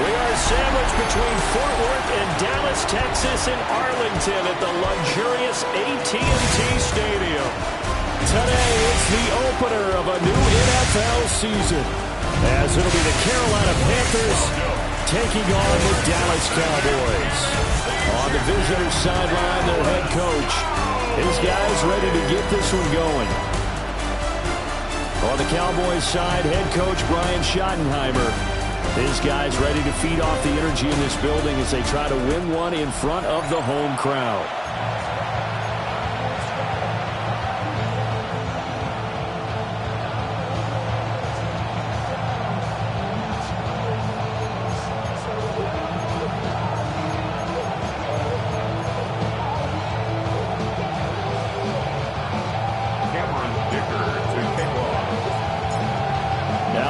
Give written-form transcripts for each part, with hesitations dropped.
We are sandwiched between Fort Worth and Dallas, Texas, and Arlington at the luxurious AT&T Stadium. Today, it's the opener of a new NFL season, as it'll be the Carolina Panthers taking on the Dallas Cowboys. On the visitor's sideline, their head coach. His guys ready to get this one going. On the Cowboys side, head coach Brian Schottenheimer. His guys ready to feed off the energy in this building as they try to win one in front of the home crowd.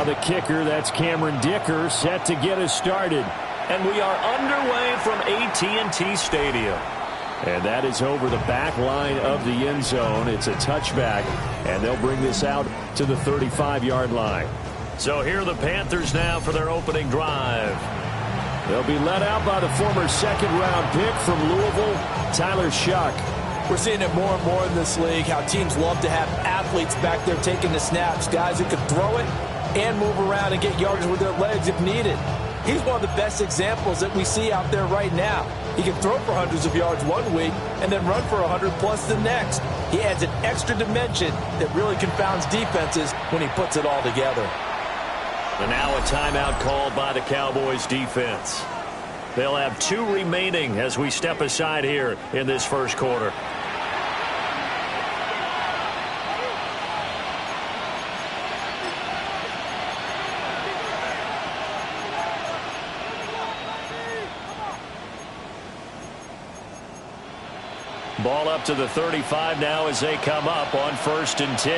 The kicker, that's Cameron Dicker, set to get us started. And we are underway from AT&T Stadium. And that is over the back line of the end zone. It's a touchback, and they'll bring this out to the 35-yard line. So here are the Panthers now for their opening drive. They'll be led out by the former second-round pick from Louisville, Tyler Shuck. We're seeing it more and more in this league, how teams love to have athletes back there taking the snaps, guys who can throw it and move around and get yardage with their legs if needed. He's one of the best examples that we see out there right now. He can throw for hundreds of yards one week and then run for 100+ the next. He adds an extra dimension that really confounds defenses when he puts it all together. And now a timeout called by the Cowboys defense. They'll have 2 remaining as we step aside here in this first quarter. Ball up to the 35 now as they come up on 1st and 10.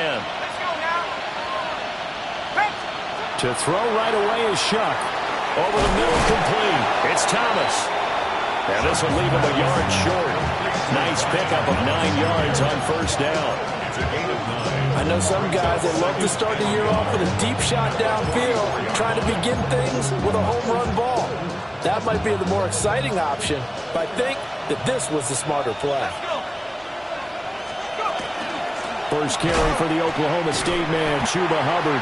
To throw right away is Shuck. Over the middle, complete. It's Thomas. And this will leave him a yard short. Nice pickup of 9 yards on 1st down. I know some guys that love to start the year off with a deep shot downfield, trying to begin things with a home run ball. That might be the more exciting option, but I think that this was the smarter play. First carry for the Oklahoma State man, Chuba Hubbard.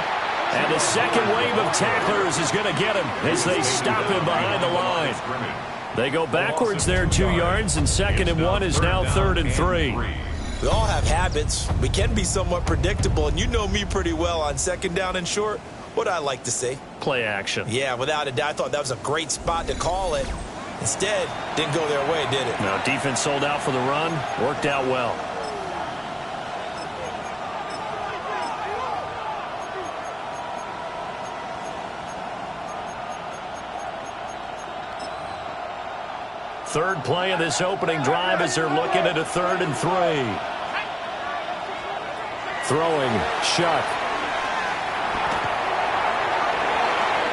And the second wave of tacklers is going to get him as they stop him behind the line. They go backwards there 2 yards, and 2nd and 1 is now 3rd and 3. We all have habits. We can be somewhat predictable, and you know me pretty well on 2nd down and short. What I like to say? Play action. Yeah, without a doubt, I thought that was a great spot to call it. Instead, didn't go their way, did it? No, defense sold out for the run. Worked out well. Third play of this opening drive as they're looking at a 3rd and 3. Throwing, Shuck.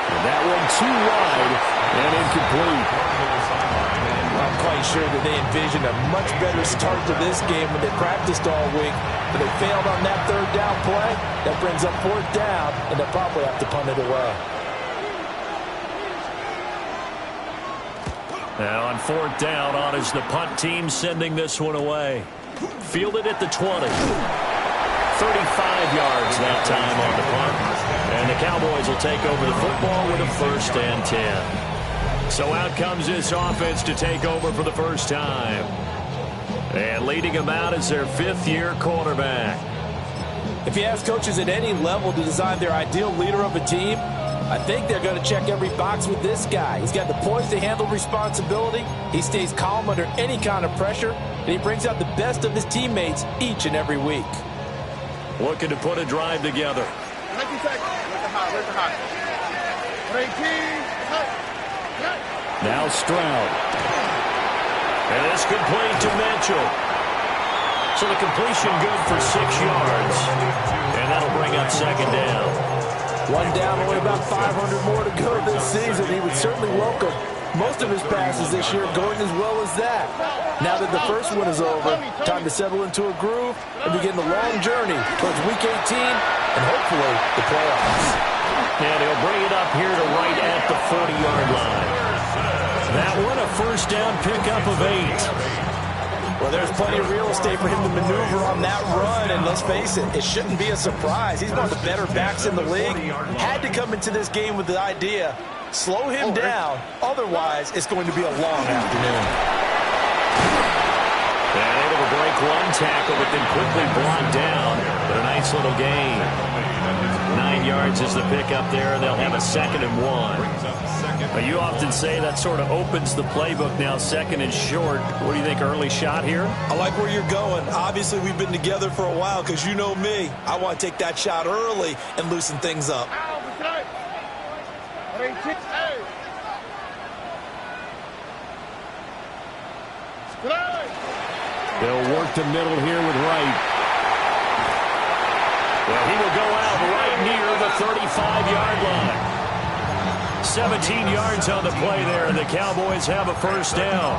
And that one too wide and incomplete. I'm quite sure that they envisioned a much better start to this game when they practiced all week, but they failed on that 3rd down play. That brings up 4th down, and they'll probably have to punt it away. Now on 4th down, on is the punt team sending this one away. Fielded at the 20. 35 yards that time on the punt. And the Cowboys will take over the football with a 1st and 10. So out comes this offense to take over for the first time. And leading them out is their 5th-year quarterback. If you ask coaches at any level to design their ideal leader of a team, I think they're going to check every box with this guy. He's got the poise to handle responsibility. He stays calm under any kind of pressure, and he brings out the best of his teammates each and every week. Looking to put a drive together. Now Stroud. And it's complete to Mitchell. So the completion good for 6 yards. And that'll bring up 2nd down. One down, only about 500 more to go this season. He would certainly welcome most of his passes this year going as well as that. Now that the first one is over, time to settle into a groove and begin the long journey towards Week 18 and hopefully the playoffs. And he'll bring it up here to right at the 40-yard line. That one, a first down pickup of 8. Well, there's plenty of real estate for him to maneuver on that run, and let's face it, it shouldn't be a surprise. He's one of the better backs in the league. Had to come into this game with the idea, slow him down, otherwise it's going to be a long afternoon. And able to break one tackle, but then quickly brought down. But a nice little gain. 9 yards is the pickup there. They'll have a 2nd and 1. You often say that sort of opens the playbook now, 2nd and short. What do you think, early shot here? I like where you're going. Obviously, we've been together for a while because you know me. I want to take that shot early and loosen things up. They'll work the middle here with Wright. Well, he will go out right near the 35-yard line. 17 yards on the play there, and the Cowboys have a first down.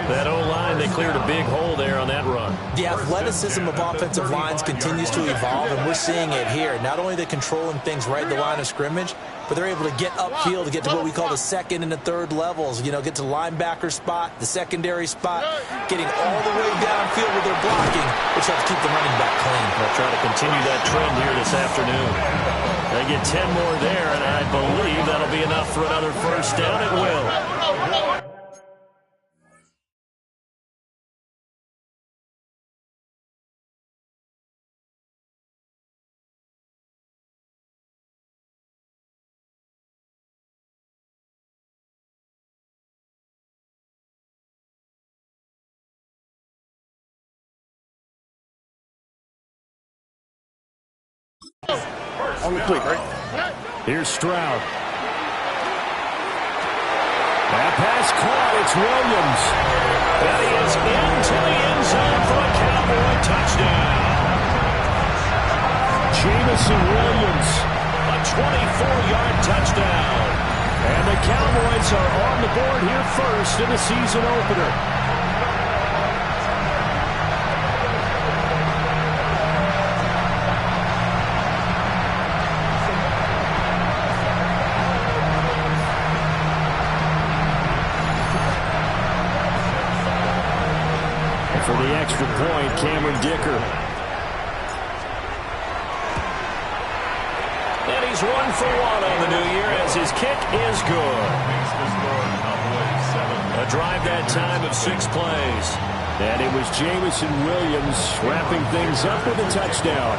That O-line, they cleared a big hole there on that run. The athleticism of offensive lines continues to evolve, and we're seeing it here. Not only are they controlling things right at the line of scrimmage, but they're able to get upfield to get to what we call the 2nd and the 3rd levels. You know, get to the linebacker spot, the secondary spot, getting all the way downfield with their blocking, which helps keep the running back clean. They'll try to continue that trend here this afternoon. They get 10 more there, and I believe that'll be enough for another first down. It will. On the fleek, right? Here's Stroud. That pass caught. It's Williams. And he is into the end zone for a Cowboy touchdown. Jamison Williams, a 24-yard touchdown. And the Cowboys are on the board here first in the season opener. For the extra point, Cameron Dicker. And he's 1 for 1 on the new year as his kick is good. A drive that time of 6 plays. And it was Jamison Williams wrapping things up with a touchdown.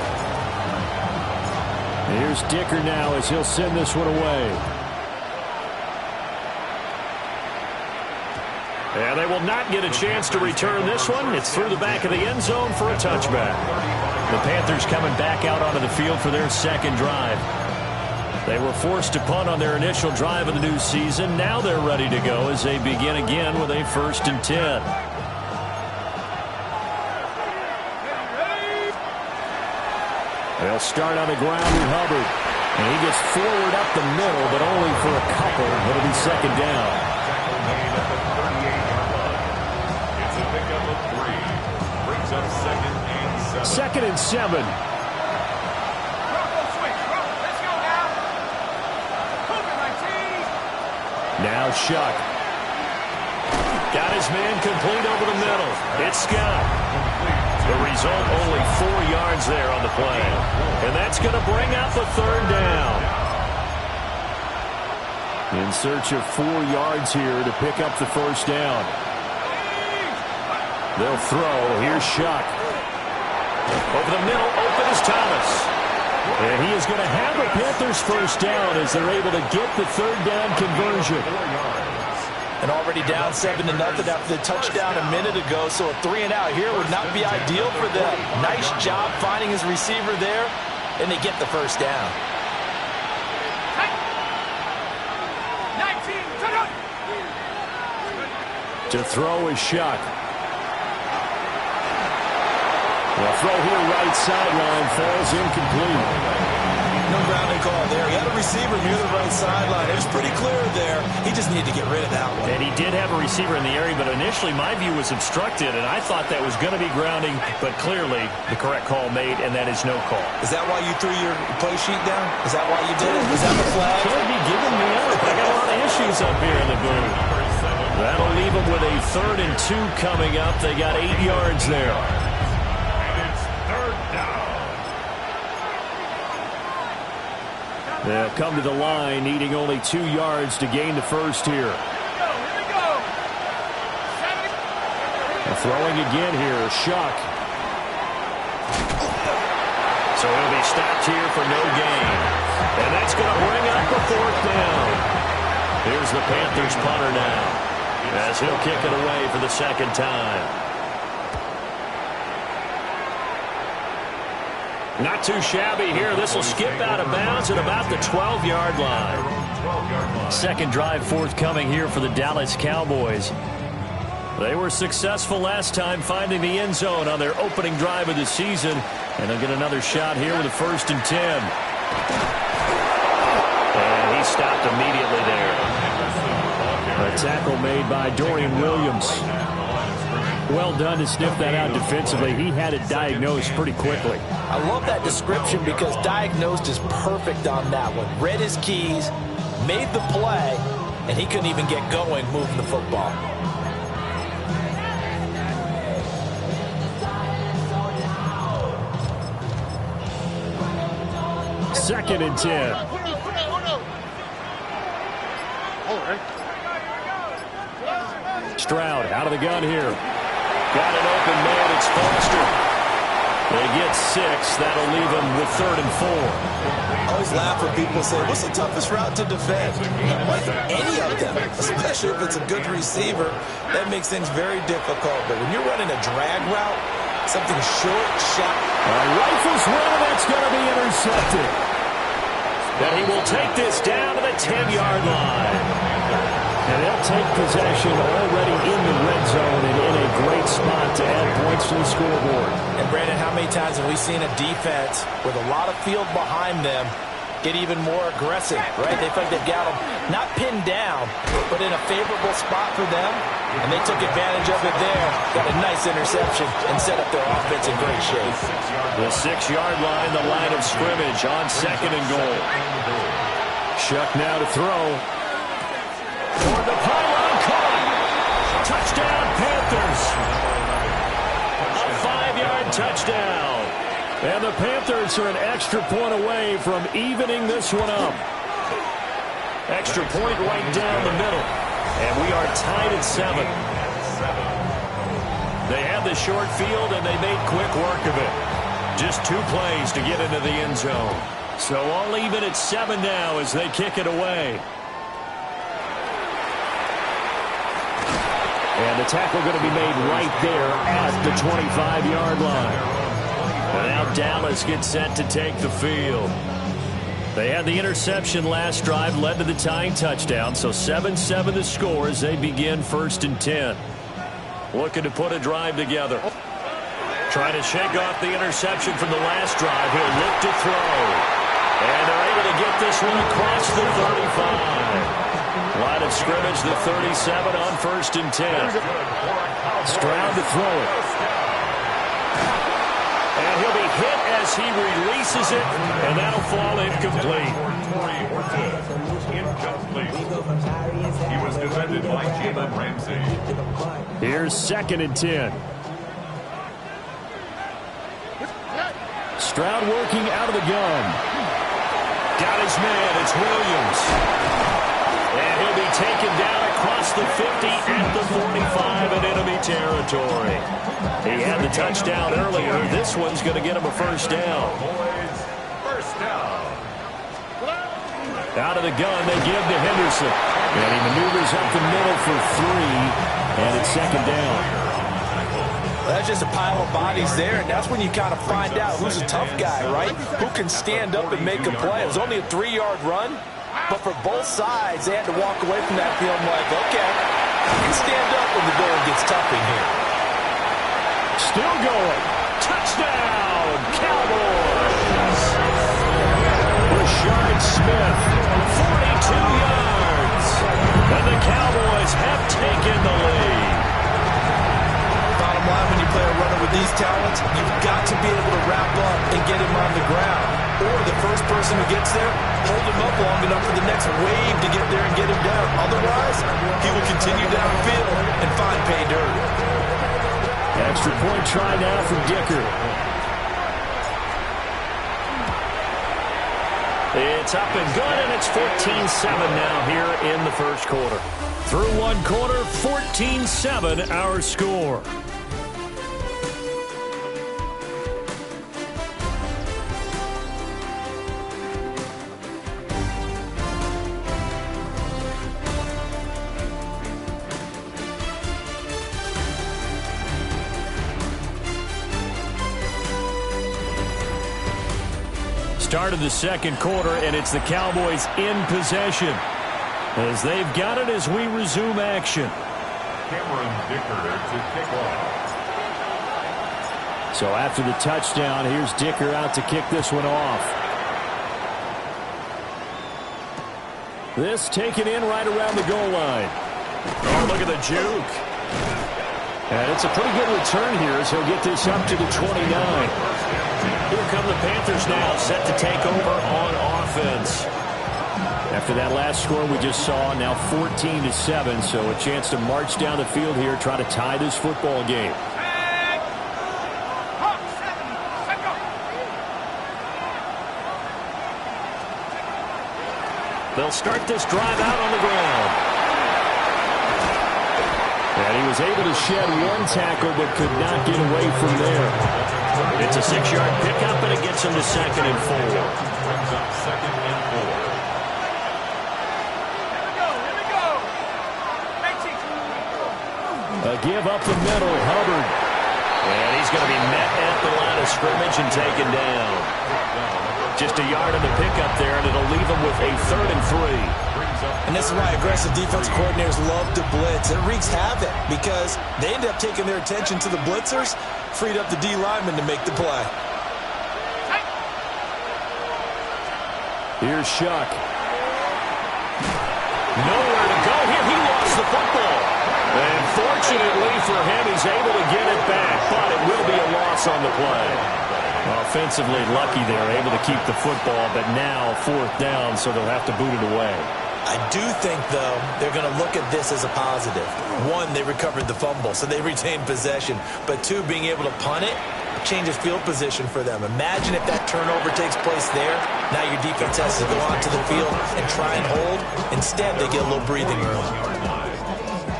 Here's Dicker now as he'll send this one away. And they will not get a chance to return this one. It's through the back of the end zone for a touchback. The Panthers coming back out onto the field for their 2nd drive. They were forced to punt on their initial drive of the new season. Now they're ready to go as they begin again with a 1st and 10. They'll start on the ground with Hubbard. And he gets forward up the middle, but only for a couple. It'll be 2nd down. 2nd and 7. Now Shuck. Got his man complete over the middle. It's Scott. The result, only 4 yards there on the play. And that's going to bring up a 3rd down. In search of 4 yards here to pick up the first down. They'll throw. Here's Shuck. Over the middle, open is Thomas. And he is going to have the Panthers first down as they're able to get the 3rd down conversion. And already down 7-0 after the touchdown a minute ago, so a 3-and-out here would not be ideal for them. Nice job finding his receiver there, and they get the first down. To throw is Shuck. The throw here right sideline falls incomplete. No grounding call there. He had a receiver near the right sideline. It was pretty clear there. He just needed to get rid of that one. And he did have a receiver in the area, but initially my view was obstructed, and I thought that was going to be grounding, but clearly the correct call made, and that is no call. Is that why you threw your play sheet down? Is that why you did it? Is that the flag? Can't be giving me up. I got a lot of issues up here in the booth. That'll leave them with a 3rd and 2 coming up. They got 8 yards there. And it's 3rd down. They'll come to the line, needing only 2 yards to gain the first here. Throwing again here, Shuck. So he'll be stopped here for no gain. And that's going to bring up the 4th down. Here's the Panthers punter now, as he'll kick it away for the 2nd time. Not too shabby here. This will skip out of bounds at about the 12-yard line. Second drive forthcoming here for the Dallas Cowboys. They were successful last time finding the end zone on their opening drive of the season. And they'll get another shot here with a 1st and 10. And he stopped immediately there. A tackle made by Dorian Williams. Well done to sniff that out defensively. He had it diagnosed pretty quickly. I love that description because diagnosed is perfect on that one. Read his keys, made the play, and he couldn't even get going moving the football. Second and 10. Stroud out of the gun here. Got an open man. It's Foster. They get 6. That'll leave them with 3rd and 4. I always laugh when people say, what's the toughest route to defend? Like any of them, especially if it's a good receiver, that makes things very difficult. But when you're running a drag route, something short, sharp. Rifles one, that's going to be intercepted. And he will take this down to the 10-yard line. And they'll take possession already in the red zone and in a great spot to add points to the scoreboard. And Brandon, how many times have we seen a defense with a lot of field behind them get even more aggressive, right? They feel like they've got them not pinned down, but in a favorable spot for them. And they took advantage of it there. Got a nice interception and set up their offense in great shape. The 6-yard line, the line of scrimmage on 2nd and goal. Shuck now to throw. For the pylon, caught. Touchdown, Panthers. A 5-yard touchdown. And the Panthers are an extra point away from evening this one up. Extra point right down the middle. And we are tied at 7. They had the short field, and they made quick work of it. Just 2 plays to get into the end zone. So all even at 7 now as they kick it away. And the tackle going to be made right there at the 25-yard line. And now Dallas gets set to take the field. They had the interception last drive, led to the tying touchdown. So 7-7 the score as they begin 1st and 10. Looking to put a drive together. Trying to shake off the interception from the last drive. He'll look to throw. And they're able to get this one across the 35. Line of scrimmage, the 37 on 1st and 10. Stroud to throw it. And he'll be hit as he releases it, and that'll fall incomplete. He was defended by Jalen Ramsey. Here's 2nd and 10. Stroud working out of the gun. Got his man, it's Williams. And he'll be taken down across the 50 at the 45 in enemy territory. He had the touchdown earlier. This one's going to get him a 1st down. First down. Out of the gun, they give to Henderson. And he maneuvers up the middle for 3. And it's 2nd down. That's just a pile of bodies there, and that's when you kind of find out who's a tough guy, right? Who can stand up and make a play. It was only a 3-yard run, but for both sides, they had to walk away from that field like, okay, I can stand up when the going gets tough in here. Still going. Touchdown, Cowboys. Rashard Smith, 42 yards. And the Cowboys have taken the lead. Bottom line, when you play a runner with these talents, you've got to be able to wrap up and get him on the ground. Or the first person who gets there hold him up long enough for the next wave to get there and get him down. Otherwise, he will continue downfield and find pay dirt. Extra point try now from Dicker. It's up and good, and it's 14-7 now here in the first quarter. Through one quarter, 14-7 our score. Start of the second quarter, and it's the Cowboys in possession as they've got it as we resume action. Cameron Dicker to kick off. So after the touchdown, here's Dicker out to kick this one off. This taken in right around the goal line. Oh, look at the juke. And it's a pretty good return here as he'll get this up to the 29. Here come the Panthers now, set to take over on offense. After that last score we just saw, now 14-7, so a chance to march down the field here, try to tie this football game. They'll start this drive out on the ground. And he was able to shed one tackle but could not get away from there. It's a 6-yard pickup, and it gets him to 2nd and 4. Brings up 2nd and 4. A give up the middle, Hubbard. And he's going to be met at the line of scrimmage and taken down. Just a yard on the pickup there, and it'll leave him with a 3rd and 3. And this is why aggressive defense coordinators love to blitz. It wreaks havoc because they end up taking their attention to the blitzers, freed up the D lineman to make the play. Here's Shuck. Nowhere to go here. He lost the football. And fortunately for him, he's able to get it back, but it will be a loss on the play. Offensively lucky there, able to keep the football, but now 4th down, so they'll have to boot it away. I do think, though, they're going to look at this as a positive. 1, they recovered the fumble, so they retained possession. But 2, being able to punt it changes field position for them. Imagine if that turnover takes place there. Now your defense has to go onto the field and try and hold. Instead, they get a little breathing room.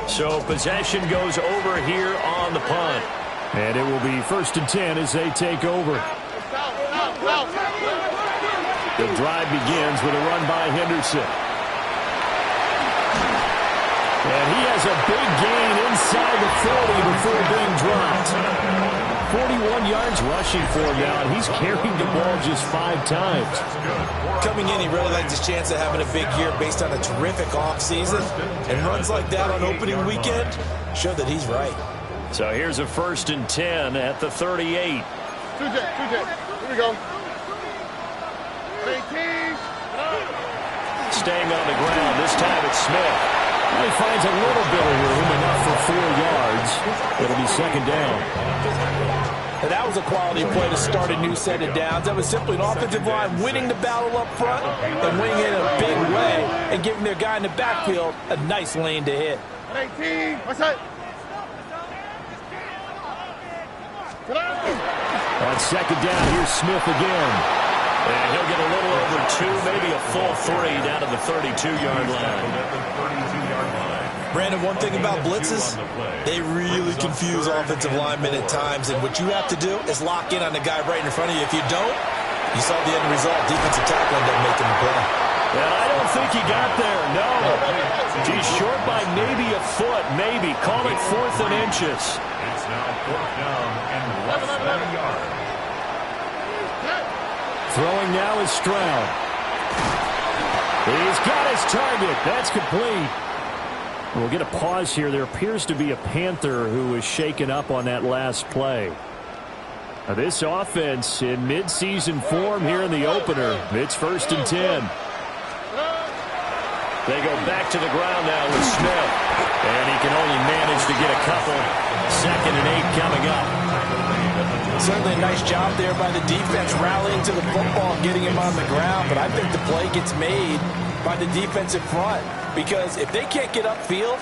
So possession goes over here on the punt. And it will be 1st and 10 as they take over. The drive begins with a run by Henderson. And he has a big gain inside the 40 before being dropped. 41 yards rushing for him now, and he's carried the ball just 5 times. Coming in, he really likes his chance of having a big year based on a terrific offseason. And runs like that on opening weekend show that he's right. So here's a 1st and 10 at the 38. 2 Here we go. 18. Staying on the ground, this time it's Smith. Well, he finds a little bit of room, enough for 4 yards. It'll be 2nd down. And that was a quality play to start a new set of downs. That was simply an offensive line winning the battle up front and winning it in a big way and giving their guy in the backfield a nice lane to hit. 18. What's that? On 2nd down, here's Smith again. And he'll get a little over 2, maybe a full 3 down to the 32-yard line. Brandon, one thing about blitzes, they really confuse offensive linemen at times, and what you have to do is lock in on the guy right in front of you. If you don't, you saw the end result. Defensive tackle ended up making the play. And I don't think he got there, no. He's short by maybe a foot, maybe. Call it 4th and inches. It's now 4th down and less than a yard. Throwing now is Stroud. He's got his target. That's complete. We'll get a pause here. There appears to be a Panther who was shaken up on that last play. Now this offense in midseason form here in the opener. It's 1st and 10. They go back to the ground now with Smith. And he can only manage to get a couple. 2nd and 8 coming up. Certainly a nice job there by the defense rallying to the football and getting him on the ground. But I think the play gets made by the defensive front because if they can't get upfield,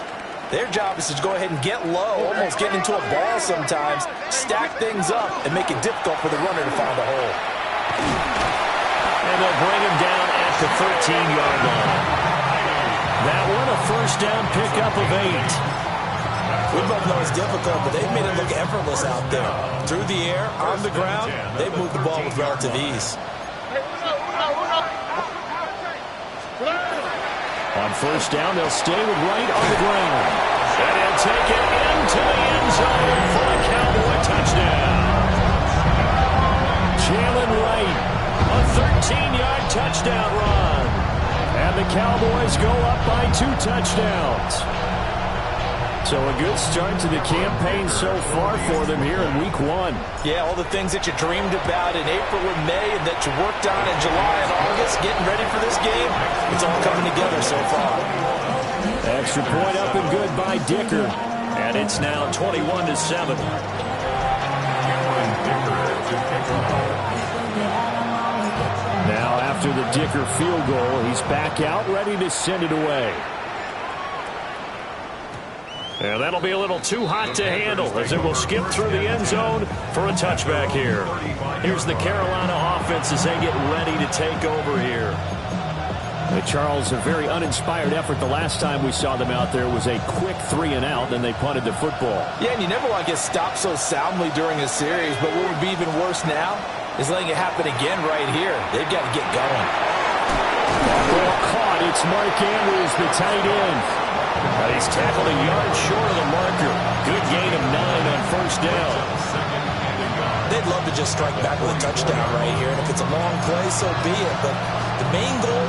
their job is to go ahead and get low, almost get into a ball sometimes, stack things up, and make it difficult for the runner to find a hole. And they'll bring him down at the 13-yard line. That one a first down pickup of 8. We both know it's difficult, but they've made it look effortless out there. Through the air, on the ground, they've moved the ball with relative ease. On first down, they'll stay with Wright on the ground. And he'll take it into the end zone for a Cowboy touchdown. Jalen Wright, a 13-yard touchdown run. And the Cowboys go up by 2 touchdowns. So a good start to the campaign so far for them here in Week 1. Yeah, all the things that you dreamed about in April and May and that you worked on in July and August, getting ready for this game, it's all coming together so far. Extra point up and good by Dicker. And it's now 21-7. Now after the Dicker field goal, he's back out ready to send it away. And that'll be a little too hot to handle as it will skip through the end zone for a touchback here. Here's the Carolina offense as they get ready to take over here. Charles, a very uninspired effort the last time we saw them out there was a quick 3-and-out, then they punted the football. Yeah, and you never want to get stopped so soundly during a series, but what would be even worse now is letting it happen again right here. They've got to get going. Ball caught. It's Mark Andrews, the tight end. He's tackled a yard short of the marker. Good gain of 9 on first down. They'd love to just strike back with a touchdown right here, and if it's a long play, so be it. But the main goal,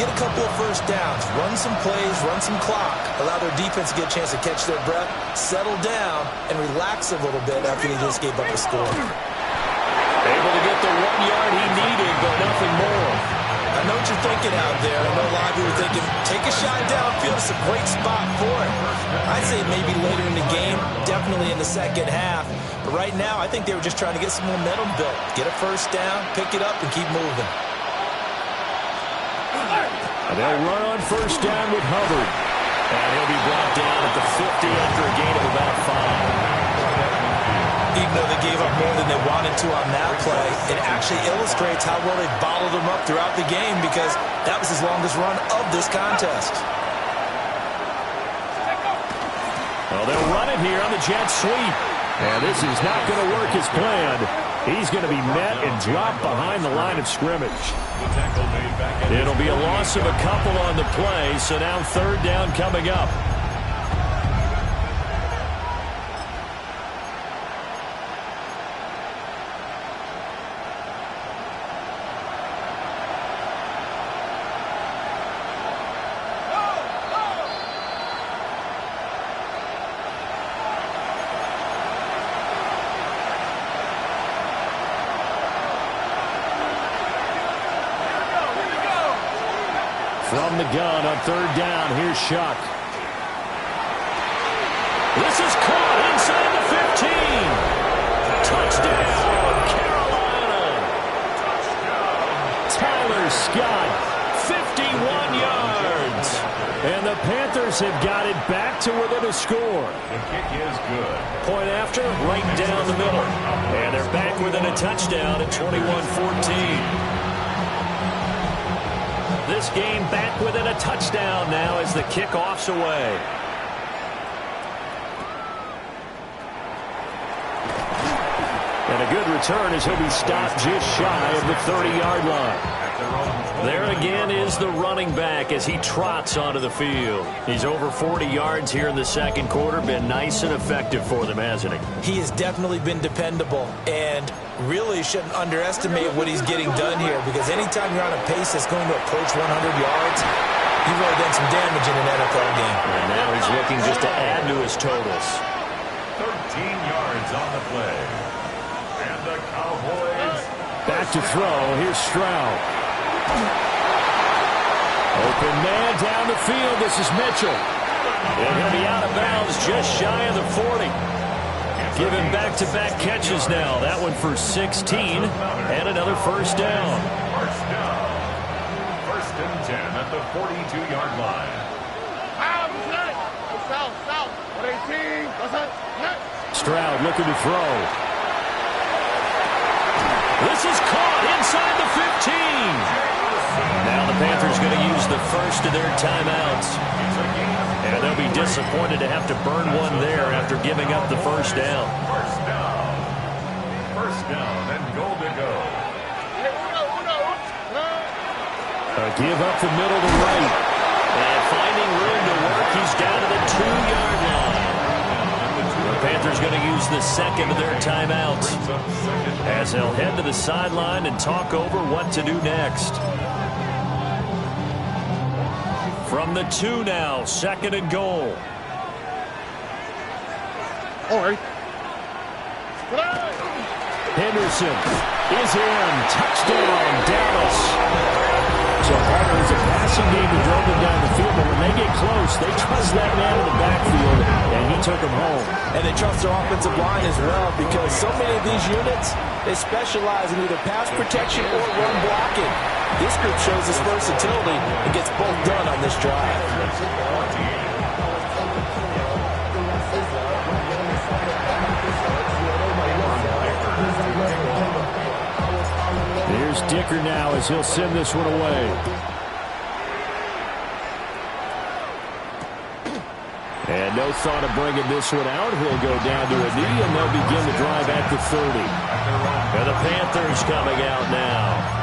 get a couple of first downs, run some plays, run some clock, allow their defense to get a chance to catch their breath, settle down, and relax a little bit after they just gave up a score. Able to get the 1 yard he needed, but nothing more. I know what you're thinking out there. I know a lot of you are thinking, take a shot downfield. It's a great spot for it. I'd say maybe later in the game, definitely in the second half. But right now, I think they were just trying to get some momentum built. Get a first down, pick it up, and keep moving. And they'll run on first down with Hubbard. And he'll be brought down at the 50 after a gain of about 5. Even though they gave up more than they wanted to on that play, it actually illustrates how well they bottled them up throughout the game because that was his longest run of this contest. Well, they'll run it here on the jet sweep. And this is not going to work as planned. He's going to be met and dropped behind the line of scrimmage. It'll be a loss of a couple on the play, so now third down coming up. From the gun on third down, here's Shuck. This is caught inside the 15. Touchdown, Carolina. Tyler Scott, 51 yards. And the Panthers have got it back to within a score. The kick is good. Point after, right down the middle. And they're back within a touchdown at 21-14. This game back within a touchdown now as the kickoff's away. And a good return as he'll be stopped just shy of the 30-yard line. There again is the running back as he trots onto the field. He's over 40 yards here in the second quarter. Been nice and effective for them, hasn't he? He has definitely been dependable and really shouldn't underestimate what he's getting done here because anytime you're on a pace that's going to approach 100 yards, you've really done some damage in an NFL game. And now he's looking just to add to his totals. 13 yards on the play. And the Cowboys. Back to throw. Here's Stroud. Open man down the field. This is Mitchell. And he'll be out of bounds just shy of the 40. Given back-to-back catches now. That one for 16 and another first down. First down. 1st and 10 at the 42-yard line. South. 118. Stroud looking to throw. This is caught inside the 15. Now the Panthers going to use the first of their timeouts. And they'll be disappointed to have to burn one there after giving up the first down. First down and goal to go. A give up the middle to right. And finding room to work, he's down to the 2-yard line. The Panthers going to use the second of their timeouts as they'll head to the sideline and talk over what to do next. From the 2 now, 2nd and goal. All right. Henderson is in. Touchdown, Dallas. So partner, it's a passing game to drove them down the field, but when they get close, they trust that man in the backfield, and he took them home. And they trust their offensive line as well, because so many of these units, they specialize in either pass protection or run blocking. This group shows its versatility and gets both done on this drive. Here's Dicker now as he'll send this one away. And no thought of bringing this one out. He'll go down to a knee, and they'll begin the drive at the 30. And the Panthers coming out now.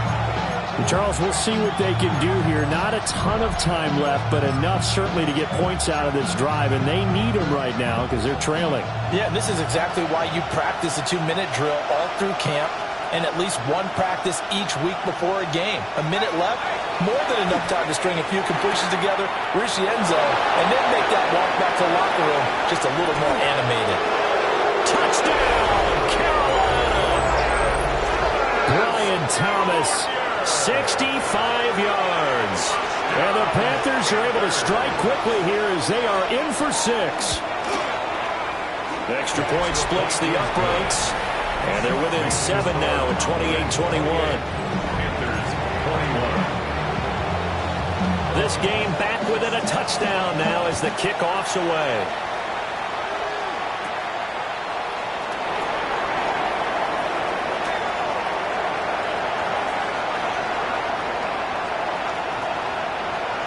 And Charles, we'll see what they can do here. Not a ton of time left, but enough certainly to get points out of this drive, and they need them right now because they're trailing. Yeah, this is exactly why you practice a 2-minute drill all through camp, and at least one practice each week before a game. A minute left, more than enough time to string a few completions together, reach the end zone, and then make that walk back to the locker room just a little more animated. Touchdown, Carolina! Brian Thomas, 65 yards. And the Panthers are able to strike quickly here as they are in for 6. The extra point splits the uprights. And they're within 7 now at 28-21. Panthers 21. This game back within a touchdown now as the kickoff's away.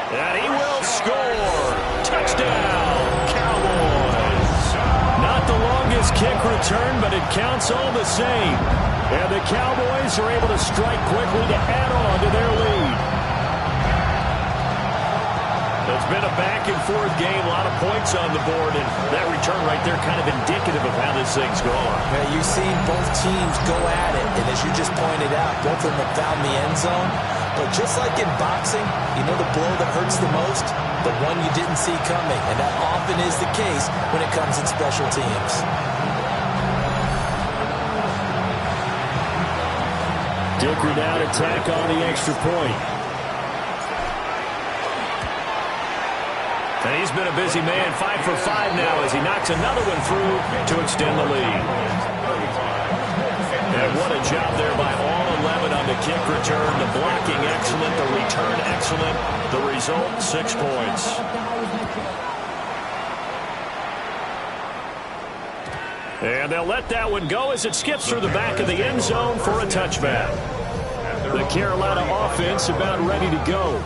And he will score. Touchdown, Cowboys. Not the longest kick return, but it counts all the same. And the Cowboys are able to strike quickly to add on to their lead. It's been a back-and-forth game, a lot of points on the board, and that return right there kind of indicative of how this thing's gone. Yeah, you've seen both teams go at it, and as you just pointed out, both of them have found the end zone. But just like in boxing, you know the blow that hurts the most? The one you didn't see coming, and that often is the case when it comes in special teams. Dicker now to tack on the extra point. And he's been a busy man, 5 for 5 now as he knocks another one through to extend the lead. And what a job there by all 11 on the kick return. The blocking excellent, the return excellent. The result, 6 points. And they'll let that one go as it skips through the back of the end zone for a touchback. The Carolina offense about ready to go.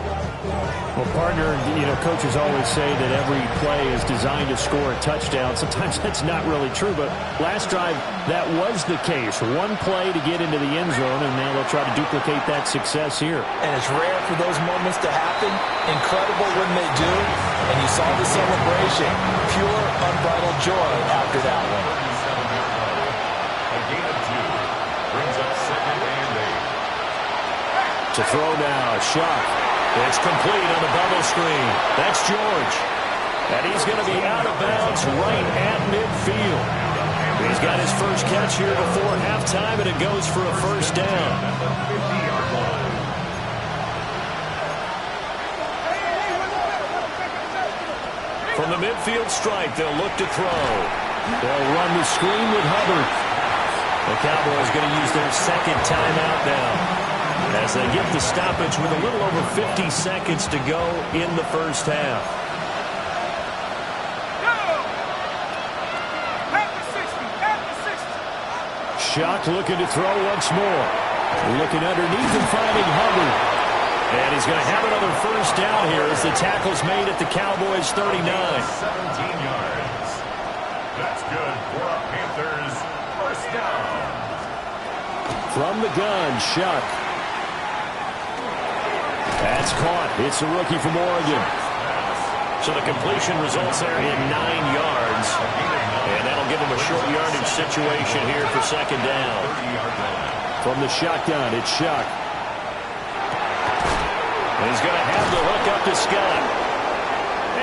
Well, partner, you know, coaches always say that every play is designed to score a touchdown. Sometimes that's not really true, but last drive, that was the case. One play to get into the end zone, and now they'll try to duplicate that success here. And it's rare for those moments to happen. Incredible when they do. And you saw the celebration. Pure, unbridled joy after that one. A gain of 2 brings up 2nd and 8. To throw now, Shuck. It's complete on the bubble screen. That's George. And he's going to be out of bounds right at midfield. He's got his first catch here before halftime, and it goes for a first down. From the midfield stripe, they'll look to throw. They'll run the screen with Hubbard. The Cowboys going to use their second timeout now as they get the stoppage with a little over 50 seconds to go in the first half. Shock looking to throw once more. Looking underneath and finding Hubbard. And he's going to have another first down here as the tackle's made at the Cowboys' 39. 17 yards. That's good for a Panthers first down. From the gun, Shock. That's caught. It's a rookie from Oregon. So the completion results there in 9 yards. And that'll give him a short yardage situation here for second down. From the shotgun, it's Shock. And he's going to have the hook up to Scott.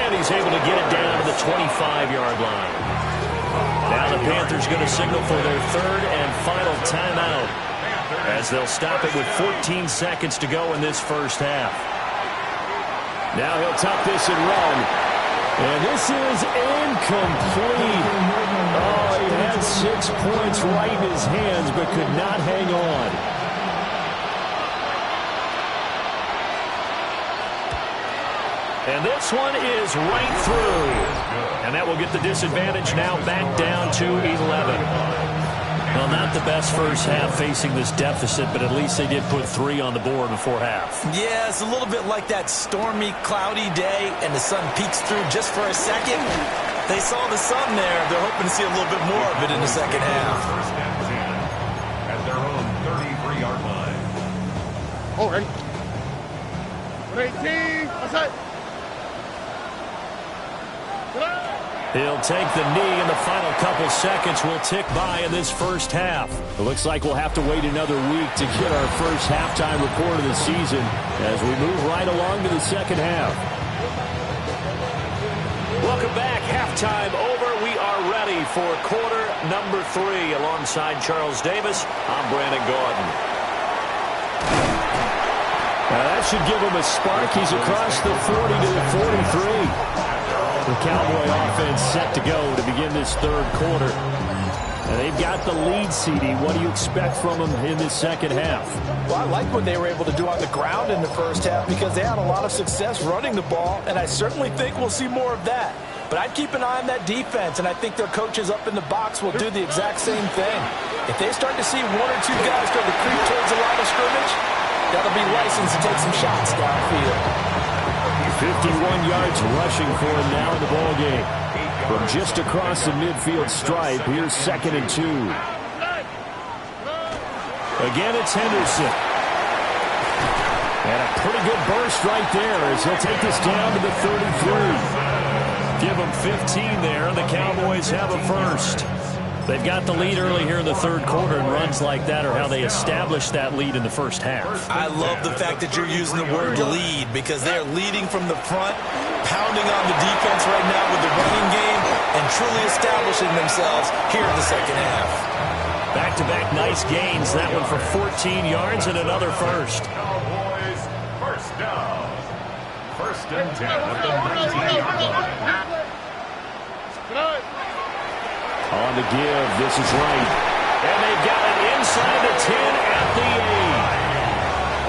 And he's able to get it down to the 25-yard line. Now the Panthers going to signal for their third and final timeout as they'll stop it with 14 seconds to go in this first half. Now he'll tuck this and run. And this is incomplete. Oh, he had 6 points right in his hands but could not hang on. And this one is right through. And that will get the disadvantage now back down to 11. Well, not the best first half facing this deficit, but at least they did put 3 on the board before half. Yeah, it's a little bit like that stormy, cloudy day, and the sun peeks through just for a second. They saw the sun there. They're hoping to see a little bit more of it in the second half. First and 10 at their own 33-yard line. Oh, ready. 18. What's that? He'll take the knee, and the final couple seconds will tick by in this first half. It looks like we'll have to wait another week to get our first halftime report of the season as we move right along to the second half. Welcome back. Halftime over. We are ready for quarter number 3. Alongside Charles Davis, I'm Brandon Gordon. Now that should give him a spark. He's across the 40 to the 43. The Cowboy offense set to go to begin this third quarter. And they've got the lead, CD. What do you expect from them in this second half? Well, I like what they were able to do on the ground in the first half because they had a lot of success running the ball, and I certainly think we'll see more of that. But I'd keep an eye on that defense, and I think their coaches up in the box will do the exact same thing. If they start to see 1 or 2 guys start to creep towards the line of scrimmage, that'll be license to take some shots downfield. 51 yards rushing for him now in the ballgame. From just across the midfield stripe, here's 2nd and 2. Again, it's Henderson. And a pretty good burst right there as he'll take this down to the 33. Give him 15 there. The Cowboys have a first. They've got the lead early here in the third quarter, and runs like that are how they established that lead in the first half. I love the fact that you're using the word lead because they're leading from the front, pounding on the defense right now with the running game, and truly establishing themselves here in the second half. Back-to-back nice gains. That one for 14 yards and another first. Cowboys first down. First and 10 at the 19-yard line. On the give, this is right. And they've got it inside the 10 at the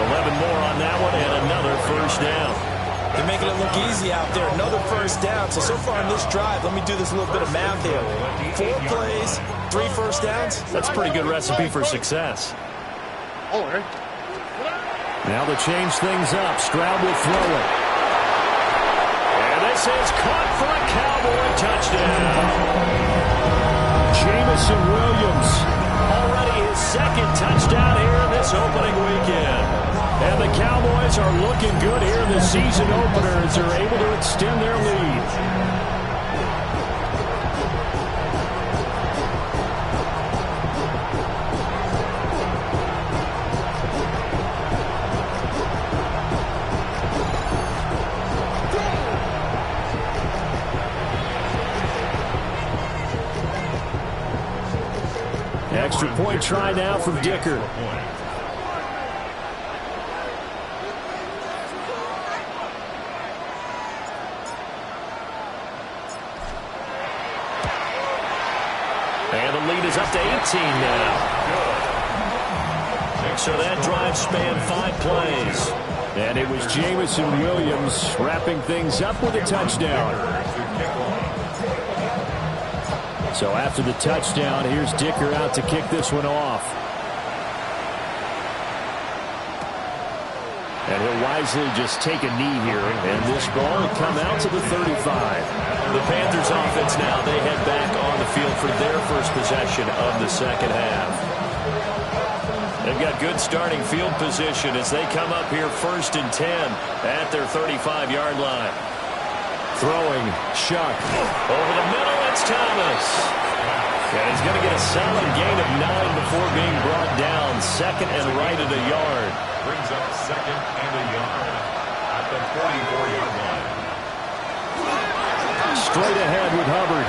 8. 11 more on that one and another first down. They're making it look easy out there. Another first down. So far in this drive, let me do this little bit of math here. 4 plays, 3 first downs. That's a pretty good recipe for success. Oh, ready. Now to change things up, Stroud will throw it. And this is caught for a Cowboy touchdown. Jamison Williams, already his 2nd touchdown here in this opening weekend. And the Cowboys are looking good here in the season opener as they're able to extend their lead. Extra point try now from Dicker. up to 18 now. So that drive spanned 5 plays. And it was Jamison Williams wrapping things up with a touchdown. So after the touchdown, here's Dicker out to kick this one off. And he'll wisely just take a knee here. And this ball will come out to the 35. The Panthers offense now, they head back on the field for their first possession of the second half. They've got good starting field position as they come up here 1st and 10 at their 35-yard line. Throwing, Shuck. Over the middle, it's Thomas. And he's going to get a solid gain of 9 before being brought down. 2nd and right at a yard. Brings up 2nd and a yard at the 44-yard line. Straight ahead with Hubbard.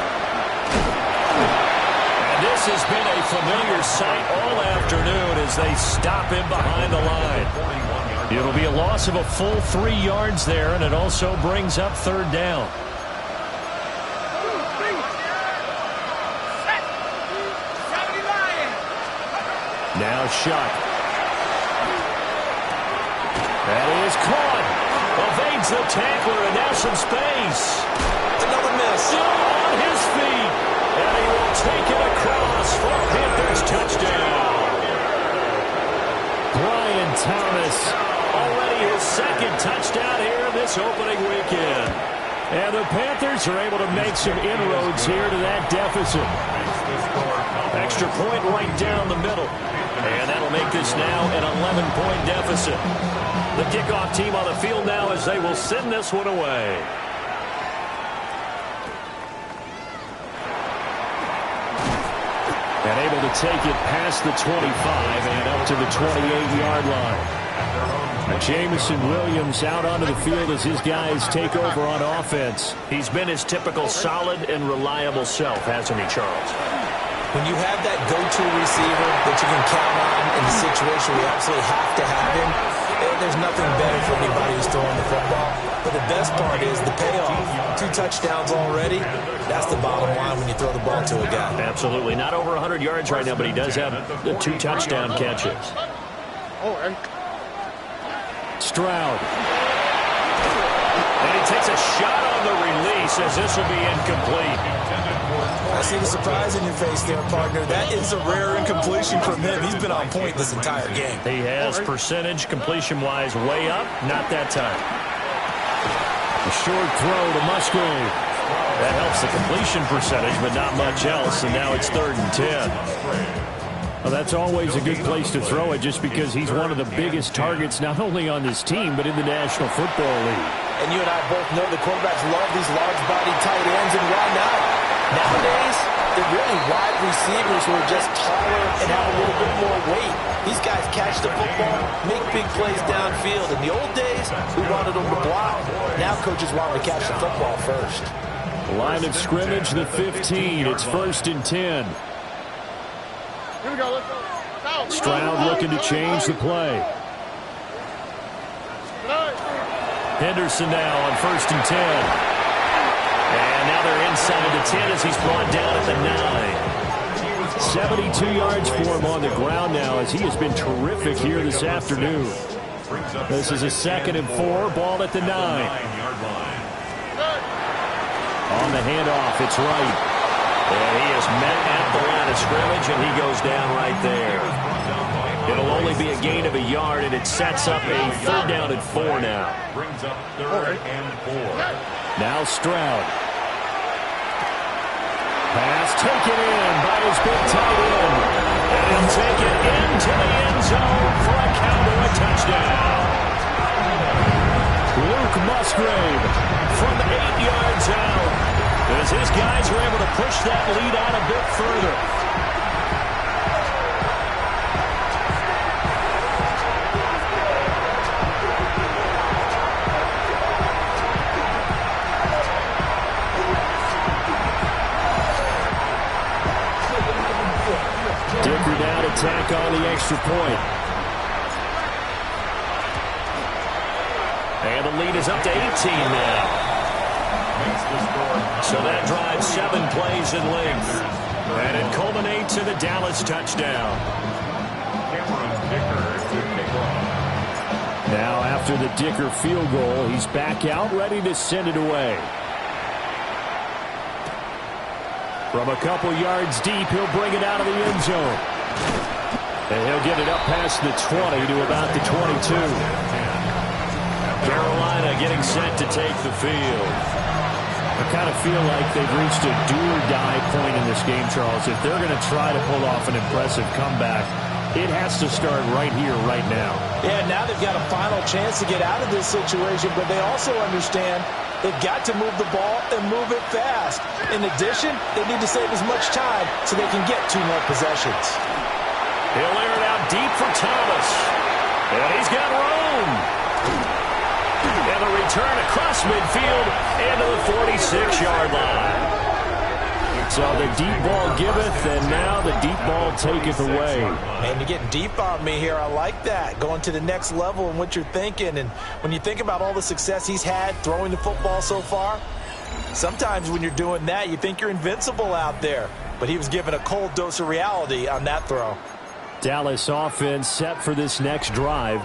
And this has been a familiar sight all afternoon as they stop him behind the line. It'll be a loss of a full 3 yards there, and it also brings up 3rd down. Now Shuck. That is caught. Evades the tackler, and now some space. Another miss. Still on his feet. And he will take it across for a Panthers touchdown. Brian Thomas. Already his 2nd touchdown here this opening weekend. And the Panthers are able to make some inroads here to that deficit. Extra point right down the middle. And that'll make this now an 11-point deficit. The kickoff team on the field now as they will send this one away. And able to take it past the 25 and up to the 28-yard line. Jamison Williams out onto the field as his guys take over on offense. He's been his typical solid and reliable self, hasn't he, Charles? When you have that go-to receiver that you can count on in the situation where you absolutely have to have him, there's nothing better for anybody who's throwing the football. But the best part is the payoff. 2 touchdowns already. That's the bottom line when you throw the ball to a guy. Absolutely. Not over 100 yards right now, but he does have the 2 touchdown catches. Stroud. And he takes a shot on the release as this will be incomplete. I see the surprise in your face there, partner. That is a rare incompletion from him. He's been on point this entire game. He has percentage completion-wise way up. Not that time. A short throw to Musgrave. That helps the completion percentage, but not much else. And now it's 3rd and 10. Well, that's always a good place to throw it just because he's one of the biggest targets not only on this team but in the National Football League. And you and I both know the quarterbacks love these large-bodied tight ends, and why not? Nowadays, they're really wide receivers who are just taller and have a little bit more weight. These guys catch the football, make big plays downfield. In the old days, we wanted them to block. Now coaches want them to catch the football first. Line of scrimmage, the 15. It's 1st and 10. Here we go. Let's go. Stroud looking to change the play. Henderson now on 1st and 10. And now they're inside of the 10 as he's brought down at the 9. 72 yards for him on the ground now as he has been terrific here this afternoon. This is a 2nd and 4. Ball at the 9. On the handoff, it's right. And he is met at the line of scrimmage, and he goes down right there. It'll only be a gain of a yard, and it sets up a 3rd down and 4 now. Brings up 3rd and 4. Now Stroud. Pass taken in by his big tight end. And he'll take it into the end zone for a Cowboy touchdown. Luke Musgrave from 8 yards out. As his guys were able to push that lead out a bit further. Dicker down to tack on the extra point. And the lead is up to 18 now. So that drives 7 plays in length. And it culminates in the Dallas touchdown. Now after the Dicker field goal, he's back out ready to send it away. From a couple yards deep, he'll bring it out of the end zone. And he'll get it up past the 20 to about the 22. Carolina getting set to take the field. I kind of feel like they've reached a do-or-die point in this game, Charles. If they're going to try to pull off an impressive comeback, it has to start right here, right now. Yeah, now they've got a final chance to get out of this situation, but they also understand they've got to move the ball and move it fast. In addition, they need to save as much time so they can get 2 more possessions. He'll air it out deep for Thomas. And he's got room. And a return across midfield into the 46-yard line. So the deep ball giveth, and now the deep ball taketh away. Man, you're getting deep on me here. I like that. Going to the next level in what you're thinking. And when you think about all the success he's had throwing the football so far, sometimes when you're doing that, you think you're invincible out there. But he was given a cold dose of reality on that throw. Dallas offense set for this next drive.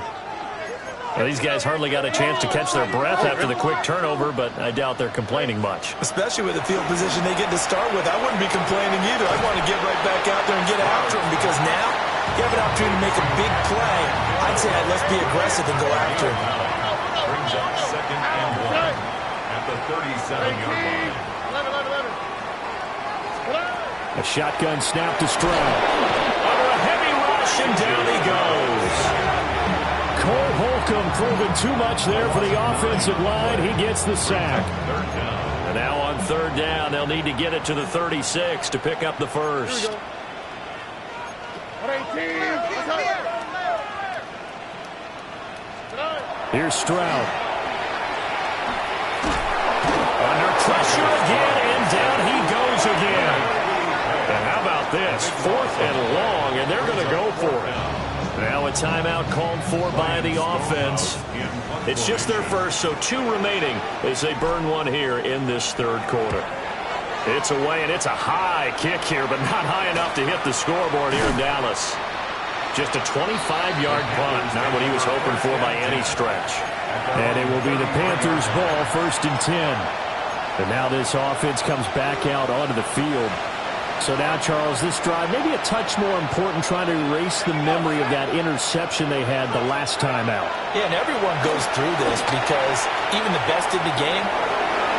Well, these guys hardly got a chance to catch their breath after the quick turnover, but I doubt they're complaining much. Especially with the field position they get to start with. I wouldn't be complaining either. I'd want to get right back out there and get after him, because now you have an opportunity to make a big play. I'd say let's be aggressive and go after him. Brings up 2nd and 1 at the 37-yard line. A shotgun snap to Stroud. Under a heavy rush, and down he goes. Cole Holcomb proving too much there for the offensive line. He gets the sack. And now on 3rd down, they'll need to get it to the 36 to pick up the first. Here's Stroud. Under pressure again, and down he goes again. And how about this? 4th and long, and they're going to go for it. Now a timeout called for by the offense. It's just their first, so 2 remaining as they burn one here in this 3rd quarter. It's away, and it's a high kick here, but not high enough to hit the scoreboard here in Dallas. Just a 25-yard punt, not what he was hoping for by any stretch. And it will be the Panthers' ball, 1st and 10. And now this offense comes back out onto the field. So now, Charles, this drive maybe a touch more important, trying to erase the memory of that interception they had the last time out. Yeah, and everyone goes through this, because even the best in the game,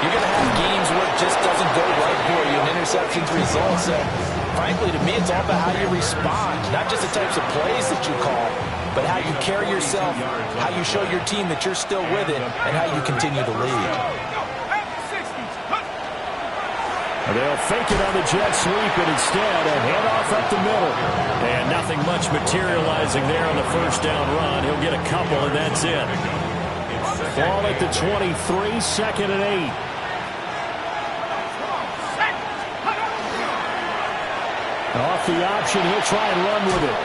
you're going to have games where it just doesn't go right for you, and interceptions result. So, frankly, to me, it's all about how you respond, not just the types of plays that you call, but how you carry yourself, how you show your team that you're still with it, and how you continue to lead. They'll fake it on the jet sweep, and instead a handoff up the middle. And nothing much materializing there on the 1st down run. He'll get a couple, and that's it. Ball at the 23, 2nd and 8. Off the option, he'll try and run with it.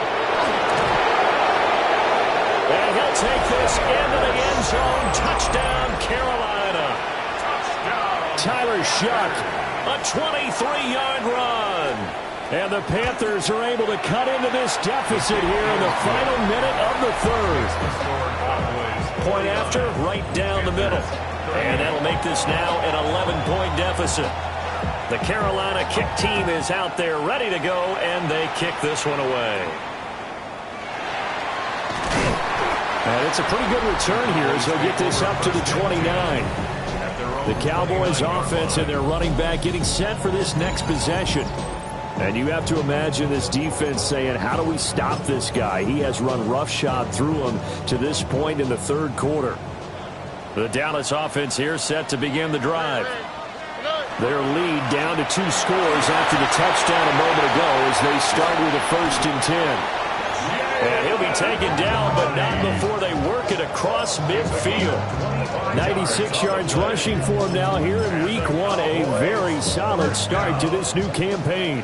And he'll take this into the end zone. Touchdown, Carolina. Tyler Shuck. A 23-yard run. And the Panthers are able to cut into this deficit here in the final minute of the 3rd. Point after, right down the middle. And that'll make this now an 11-point deficit. The Carolina kick team is out there ready to go, and they kick this one away. And it's a pretty good return here as they'll get this up to the 29. The Cowboys offense and their running back getting set for this next possession. And you have to imagine this defense saying, how do we stop this guy? He has run roughshod through him to this point in the 3rd quarter. The Dallas offense here set to begin the drive. Their lead down to 2 scores after the touchdown a moment ago as they start with a 1st and 10. And he'll be taken down, but not before they work it across midfield. 96 yards rushing for him now here in Week 1. A very solid start to this new campaign.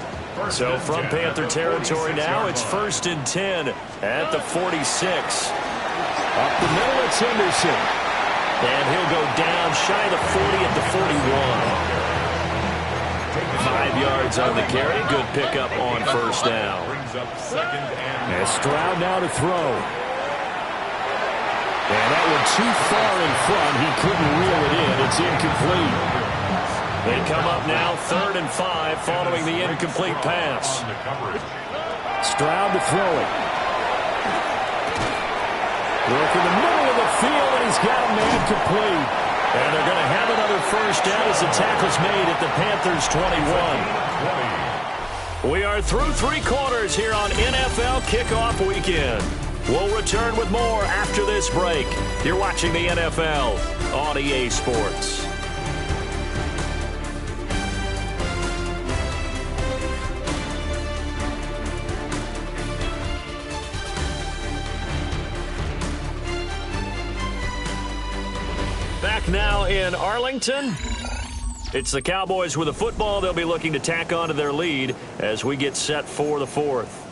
So from Panther territory now, it's 1st and 10 at the 46. Up the middle, it's Henderson. And he'll go down shy of the 40 at the 41. 5 5 yards on the carry. Good pickup on first down. And Stroud now to throw. And that one too far in front. He couldn't reel it in. It's incomplete. They come up now 3rd and 5 following the incomplete pass. Stroud to throw it. Look in the middle of the field, and he's got a man complete. And they're going to have another first down as the tackle's made at the Panthers' 21. We are through 3 quarters here on NFL Kickoff Weekend. We'll return with more after this break. You're watching the NFL on EA Sports. Back now in Arlington. It's the Cowboys with the football. They'll be looking to tack on to their lead as we get set for the 4th.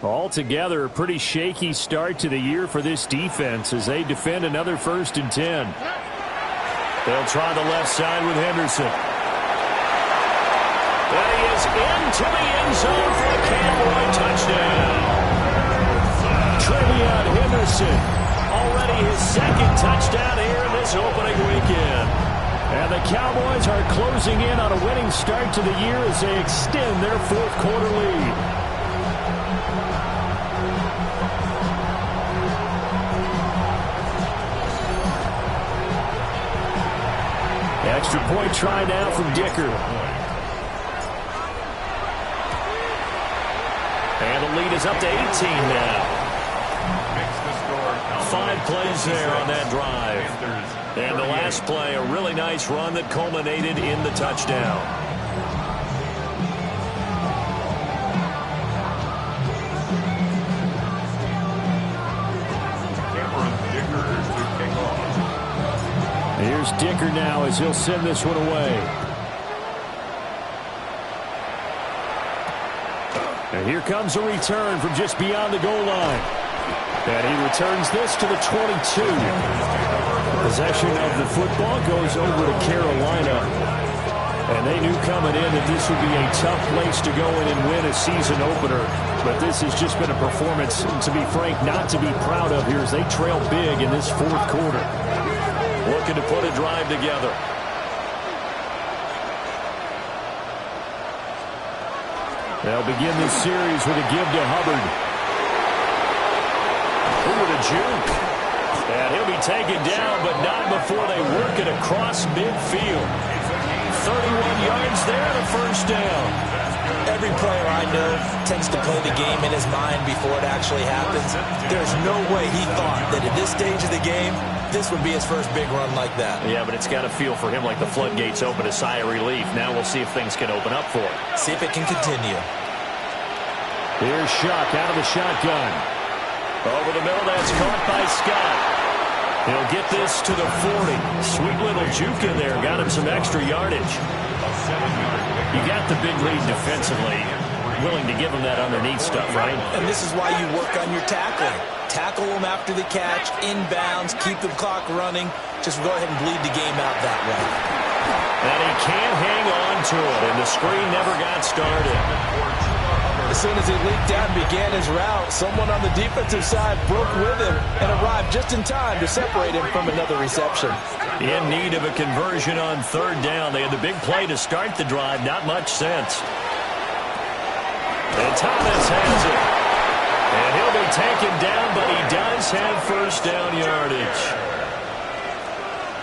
Altogether, a pretty shaky start to the year for this defense as they defend another 1st and 10. They'll try the left side with Henderson. And he is into the end zone for a Cowboy touchdown. Trevion Henderson, already his 2nd touchdown here in this opening weekend. And the Cowboys are closing in on a winning start to the year as they extend their 4th quarter lead. Extra point try now from Dicker. And the lead is up to 18 now. 5 plays there on that drive. And the last play, a really nice run that culminated in the touchdown. Here's Dicker now as he'll send this one away. And here comes a return from just beyond the goal line. And he returns this to the 22. Possession of the football goes over to Carolina. And they knew coming in that this would be a tough place to go in and win a season opener. But this has just been a performance, to be frank, not to be proud of here as they trail big in this 4th quarter. Looking to put a drive together. They'll begin this series with a give to Hubbard. Over to Juke. And he'll be taken down, but not before they work it across midfield. 31 yards there and a first down. Every player I know tends to play the game in his mind before it actually happens. There's no way he thought that at this stage of the game, this would be his first big run like that. Yeah, but it's got to feel for him like the floodgates open, a sigh of relief. Now we'll see if things can open up for him. See if it can continue. Here's Shuck out of the shotgun. Over the middle, that's caught by Scott. He'll get this to the 40. Sweet little juke in there. Got him some extra yardage. You got the big lead defensively. Willing to give him that underneath stuff, right? And this is why you work on your tackling. Tackle them after the catch, inbounds, keep the clock running. Just go ahead and bleed the game out that way. And he can't hang on to it, and the screen never got started. As soon as he leaked out and began his route, someone on the defensive side broke with him and arrived just in time to separate him from another reception. In need of a conversion on 3rd down. They had the big play to start the drive. Not much sense. And Thomas has it. And he'll be taken down, but he does have first down yardage.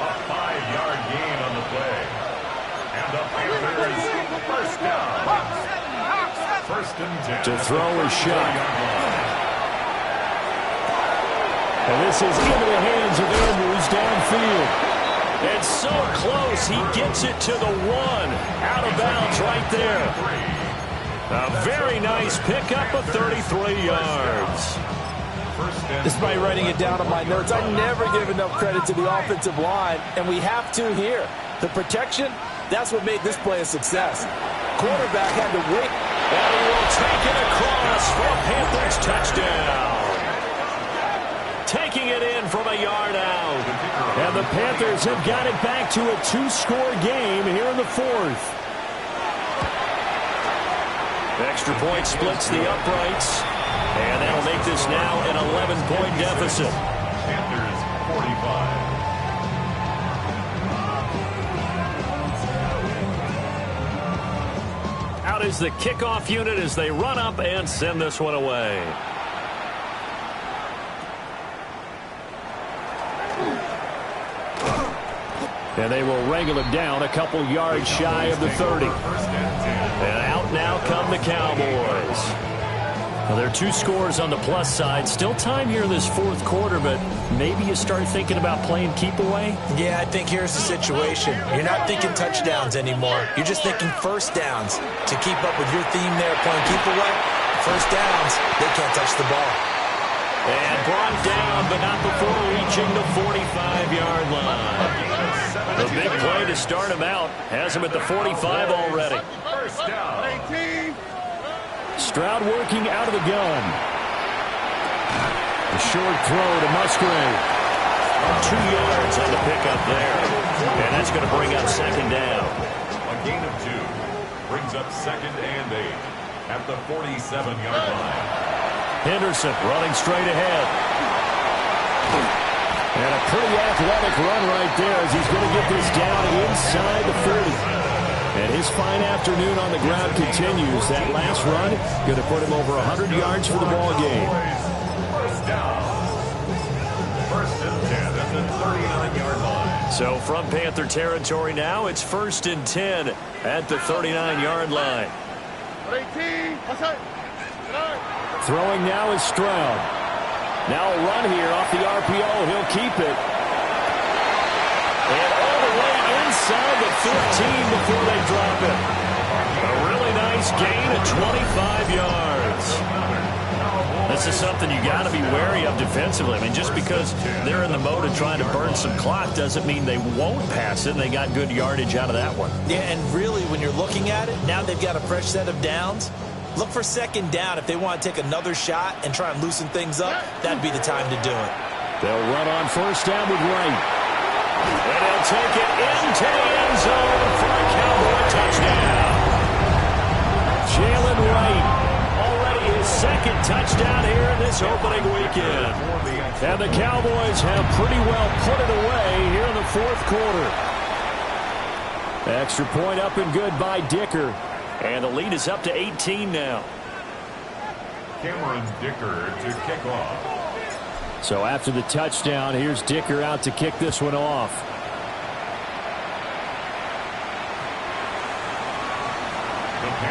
A 5-yard gain on the play. And the Panthers first down. First and 10. To throw is Shuck. And this is into the hands of Andrews downfield. It's so close. He gets it to the 1. Out of bounds right there. A very nice pickup of 33 yards. Despite writing it down on my notes, I never give enough credit to the offensive line, and we have to here. The protection, that's what made this play a success. Quarterback had to wait. And he will take it across for a Panthers touchdown. taking it in from a yard out. And the Panthers have got it back to a 2-score game here in the fourth. Extra point splits the uprights. And that'll make this now an 11-point deficit. Panthers 45. Out is the kickoff unit as they run up and send this one away. And they will wrangle it down a couple yards shy of the 30. And out now come the Cowboys. Well, there are 2 scores on the plus side. Still time here in this fourth quarter, but maybe you start thinking about playing keep away? Yeah, I think here's the situation. You're not thinking touchdowns anymore. You're just thinking first downs. To keep up with your theme there, playing keep away, first downs, they can't touch the ball. And brought down, but not before reaching the 45-yard line. The big play to start him out has him at the 45 already. First down. 18. Stroud working out of the gun. A short throw to Musgrave. 2 yards on the pickup there. And that's going to bring up second down. A gain of 2 brings up 2nd and 8 at the 47-yard line. Henderson running straight ahead. And a pretty athletic run right there as he's going to get this down inside the 30. And his fine afternoon on the ground continues. That last run going to put him over 100 yards for the ball game. First down. First and 10 at the 39-yard line. So from Panther territory now, it's 1st and 10 at the 39-yard line. 18. Throwing now is Stroud. Now a run here off the RPO. He'll keep it. And all the way inside the 15 before they drop it. A really nice gain of 25 yards. This is something you got to be wary of defensively. I mean, just because they're in the mode of trying to burn some clock doesn't mean they won't pass it, and they got good yardage out of that one. Yeah, and really, when you're looking at it, now they've got a fresh set of downs. Look for second down. If they want to take another shot and try and loosen things up, that'd be the time to do it. They'll run on first down with Wright. And they'll take it into the end zone for a Cowboy touchdown. Jalen Wright, already his 2nd touchdown here in this opening weekend. And the Cowboys have pretty well put it away here in the fourth quarter. Extra point up and good by Dicker. And the lead is up to 18 now. Cameron Dicker to kick off. So after the touchdown, here's Dicker out to kick this one off.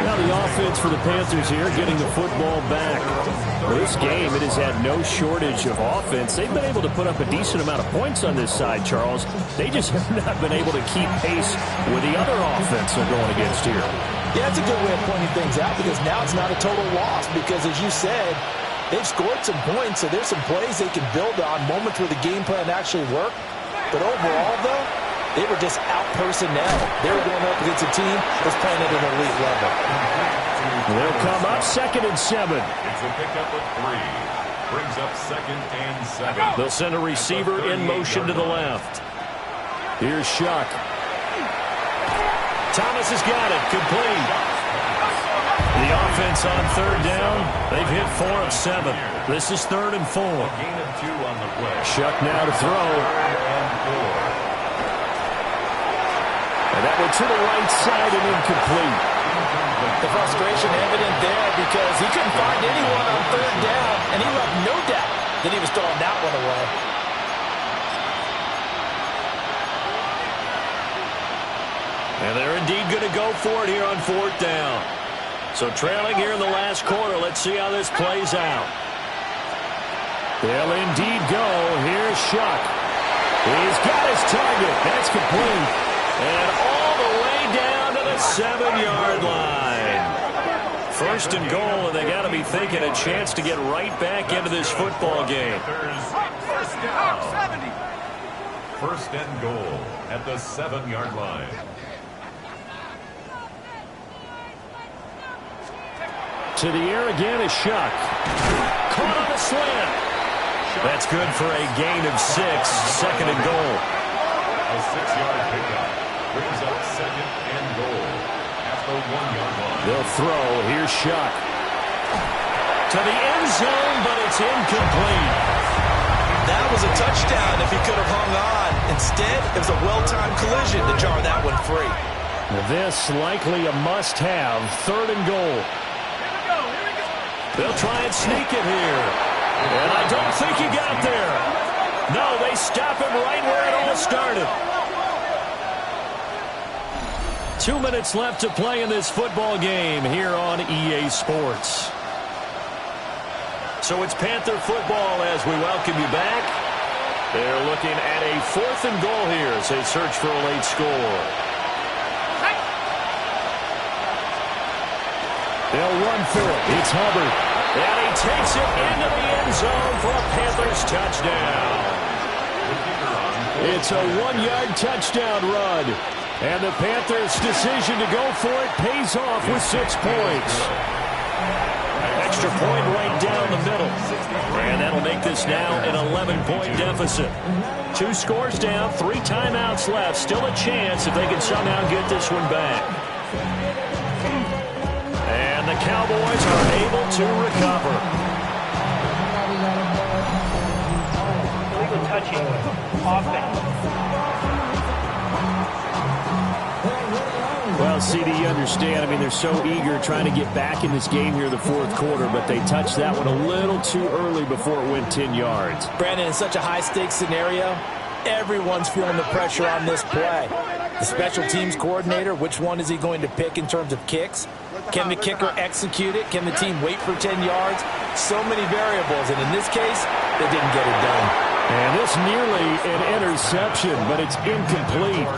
Now the offense for the Panthers here getting the football back. This game, it has had no shortage of offense. They've been able to put up a decent amount of points on this side, Charles. They just have not been able to keep pace with the other offense they're going against here. Yeah, that's a good way of pointing things out because now it's not a total loss because, as you said, they've scored some points, so there's some plays they can build on, moments where the game plan actually worked. But overall, though, they were just out personnel. They were going up against a team that's playing at an elite level. They'll come up 2nd and 7. It's a pickup of 3. Brings up 2nd and 7. They'll send a receiver in motion to the left. Here's Shuck. Thomas has got it. Complete. The offense on third down. They've hit 4 of 7. This is 3rd and 4. A gain of 2 on the play. Shuck now to throw. 3rd and 4. And that went to the right side and incomplete. The frustration evident there because he couldn't find anyone on third down, and he left no doubt that he was throwing that one away. And they're indeed going to go for it here on 4th down. So trailing here in the last quarter. Let's see how this plays out. They'll indeed go. Here's Shuck. He's got his target. That's complete. And all the way down to the 7-yard line. 1st and goal, and they got to be thinking a chance to get right back into this football game. First down. 1st and goal at the 7-yard line. To the air again is Shuck. Caught on a slant. That's good for a gain of 6, second and goal. A 6-yard pickup brings up second and goal at the 1-yard line. They'll throw. Here's Shuck. To the end zone, but it's incomplete. That was a touchdown if he could have hung on. Instead, it was a well-timed collision to jar that one free. This likely a must-have, third and goal. They'll try and sneak it here. And I don't think he got there. No, they stop him right where it all started. 2 minutes left to play in this football game here on EA Sports. So it's Panther football as we welcome you back. They're looking at a 4th and goal here as they search for a late score. They'll run for it. It's Hubbard. And he takes it into the end zone for a Panthers touchdown. It's a 1-yard touchdown run. And the Panthers' decision to go for it pays off with 6 points. Extra point right down the middle. And that'll make this now an 11-point deficit. 2 scores down, 3 timeouts left. Still a chance if they can somehow get this one back. And the Cowboys are able to recover. Illegal touching offense. Well, CD, you understand. I mean, they're so eager trying to get back in this game here in the 4th quarter, but they touched that one a little too early before it went 10 yards. Brandon, in such a high-stakes scenario, everyone's feeling the pressure on this play. The special teams coordinator, which one is he going to pick in terms of kicks? Can the kicker execute it? Can the team wait for 10 yards? So many variables, and in this case, they didn't get it done. And this nearly an interception, but it's incomplete.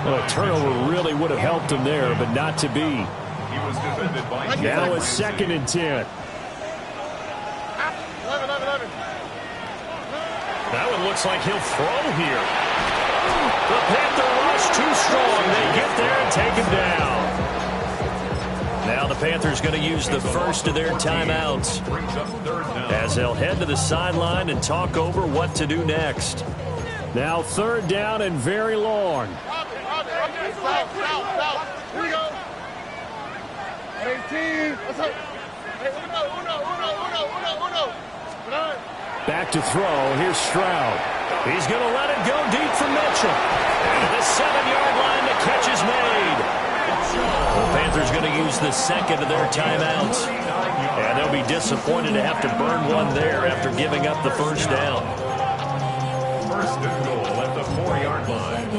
Well, a turnover really would have helped him there, but not to be. He was defended by Now it's 2nd and 10. That one looks like he'll throw here. The Panther rush too strong. They get there and take him down. Now the Panthers going to use the first of their timeouts as they'll head to the sideline and talk over what to do next. Now 3rd down and very long. Here we go. 18. What's up? Hey, uno. Back to throw. Here's Stroud. He's going to let it go deep for Mitchell. And at the 7-yard line, the catch is made. The Panthers going to use the 2nd of their timeouts. And they'll be disappointed to have to burn one there after giving up the first down. 1st and goal at the 4-yard line.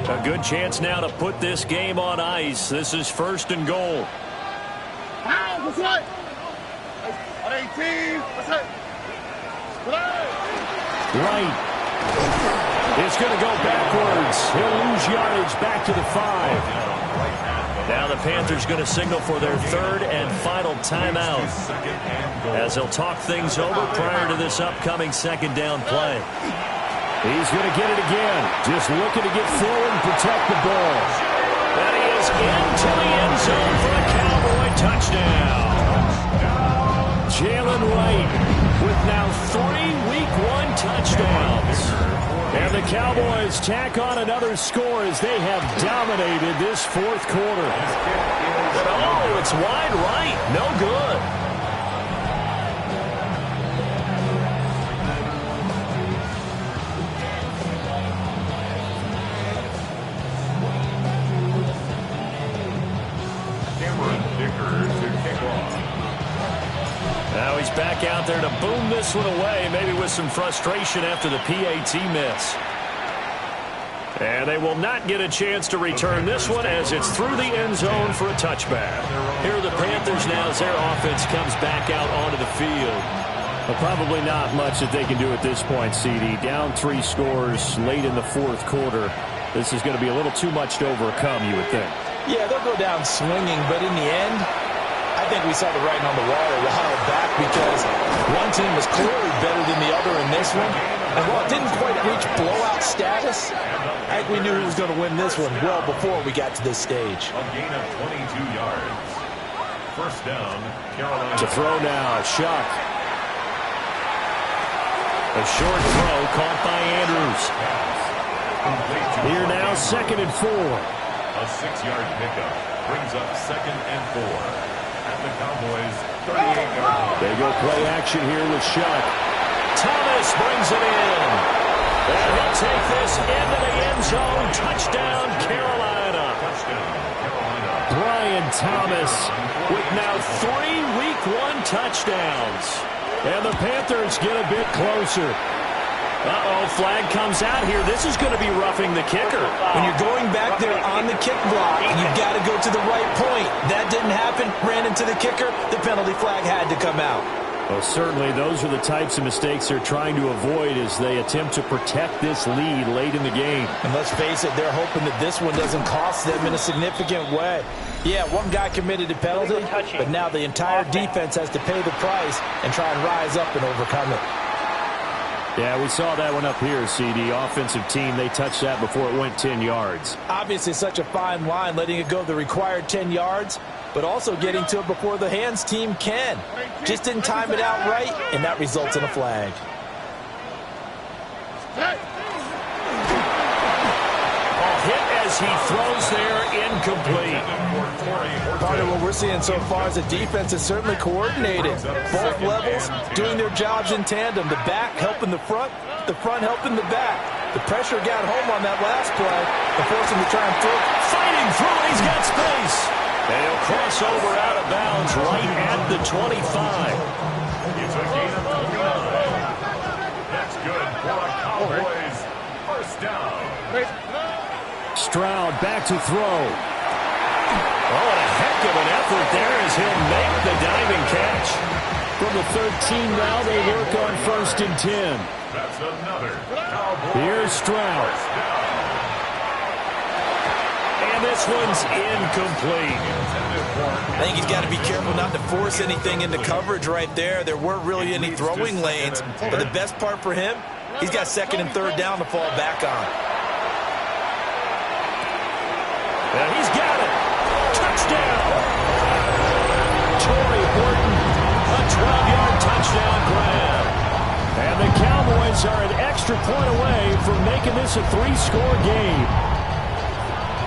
A good chance now to put this game on ice. This is 1st and goal. What's up? 18. What's up? Right. It's going to go backwards. He'll lose yardage back to the 5. Now the Panthers going to signal for their 3rd and final timeout as they'll talk things over prior to this upcoming 2nd down play. He's going to get it again. Just looking to get forward and protect the ball. And he is into the end zone for a Cowboy touchdown. Jalen Wright with now 3 Week 1 touchdowns. And the Cowboys tack on another score as they have dominated this 4th quarter. Oh, it's wide right. No good. Now he's back out there to boom this one away, maybe with some frustration after the PAT miss. And they will not get a chance to return this one as it's through the end zone for a touchback. Here are the Panthers now as their offense comes back out onto the field. Well, probably not much that they can do at this point, CD. Down 3 scores late in the 4th quarter. This is going to be a little too much to overcome, you would think. Yeah, they'll go down swinging, but in the end, I think we saw the writing on the wall a while back because one team was clearly better than the other in this one. And while it didn't quite reach blowout status, I think we knew who was going to win this one well before we got to this stage. A gain of 22 yards. 1st down, Carolina. To throw now, Shuck. A short throw caught by Andrews. Here now, 2nd and 4. A 6-yard pickup brings up 2nd and 4. At the Cowboys' 38-yard line. They go play action here with Shuck. Thomas brings it in. And he'll take this into the end zone. Touchdown, Carolina. Brian Thomas with now 3 Week 1 touchdowns. And the Panthers get a bit closer. Uh-oh, flag comes out here. This is going to be roughing the kicker. When you're going back there on the kick block, you've got to go to the right point. That didn't happen. Ran into the kicker. The penalty flag had to come out. Well, certainly those are the types of mistakes they're trying to avoid as they attempt to protect this lead late in the game. And let's face it, they're hoping that this one doesn't cost them in a significant way. Yeah, one guy committed a penalty, but now the entire defense has to pay the price and try and rise up and overcome it. Yeah, we saw that one up here, CD. Offensive team, they touched that before it went 10 yards. Obviously, such a fine line, letting it go the required 10 yards, but also getting to it before the hands team can. Just didn't time it out right, and that results in a flag. Hit as he throws there, incomplete. Part of what we're seeing so far is the defense is certainly coordinated. Both levels doing their jobs in tandem. The back helping the front helping the back. The pressure got home on that last play and forced him to try and throw. Fighting through, he's got space. And he'll cross over out of bounds right at the 25. It's a gain of 39. That's good for a Cowboys first down. Stroud back to throw. Oh, and a heck of an effort there as he'll make the diving catch. From the 13 now, they work on 1st and 10. That's another Cowboys. Here's Stroud. And this one's incomplete. I think he's got to be careful not to force anything into coverage right there. There weren't really any throwing lanes. But the best part for him, he's got 2nd and 3rd down to fall back on. And he's got it. Touchdown. Torrey Horton, a 12-yard touchdown grab. And the Cowboys are an extra point away from making this a 3-score game.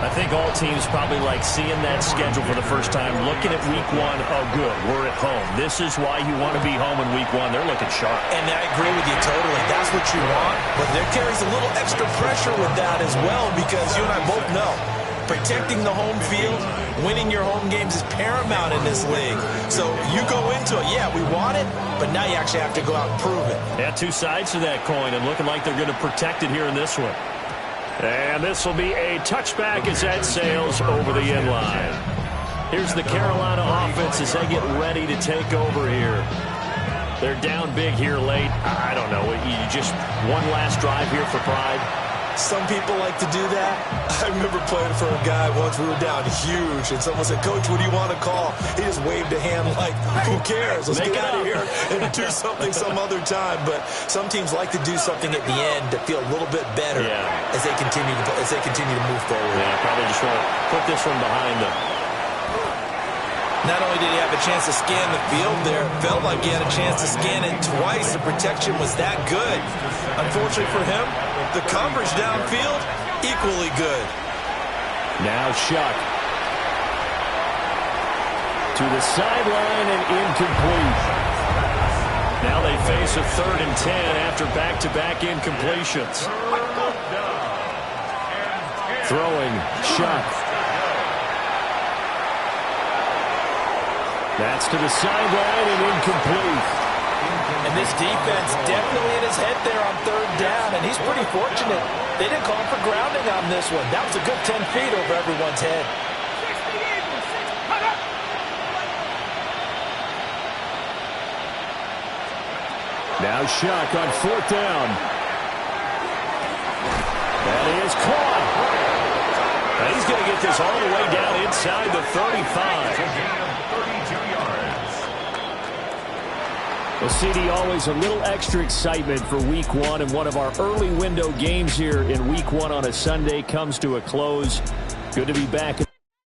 I think all teams probably like seeing that schedule for the first time, looking at Week 1. Oh, good, we're at home. This is why you want to be home in Week 1. They're looking sharp. And I agree with you totally. That's what you want. But there carries a little extra pressure with that as well, because you and I both know protecting the home field, winning your home games is paramount in this league. So you go into it, yeah, we want it, but now you actually have to go out and prove it. Yeah, two sides to that coin, and looking like they're going to protect it here in this one. And this will be a touchback as that sails over the end line. Here's the Carolina offense as they get ready to take over here. They're down big here late. I don't know. You just one last drive here for pride. Some people like to do that. I remember playing for a guy once. We were down huge, and someone said, "Coach, what do you want to call?" He just waved a hand like, "Who cares? Let's get out of here and do something some other time." But some teams like to do something at the end to feel a little bit better as they continue to move forward. Yeah, probably just want to put this one behind them. Not only did he have a chance to scan the field there, it felt like he had a chance to scan it twice. The protection was that good. Unfortunately for him, the coverage downfield, equally good. Now Shuck. To the sideline and incomplete. Now they face a 3rd and 10 after back-to-back incompletions. Throwing, Shuck. That's to the sideline and incomplete. And this defense definitely in his head there on 3rd down, and he's pretty fortunate. They didn't call for grounding on this one. That was a good 10 feet over everyone's head. Now Shuck on 4th down. That is caught. And he's going to get this all the way down inside the 35. Well, CD, always a little extra excitement for Week 1, and one of our early window games here in Week 1 on a Sunday comes to a close. Good to be back.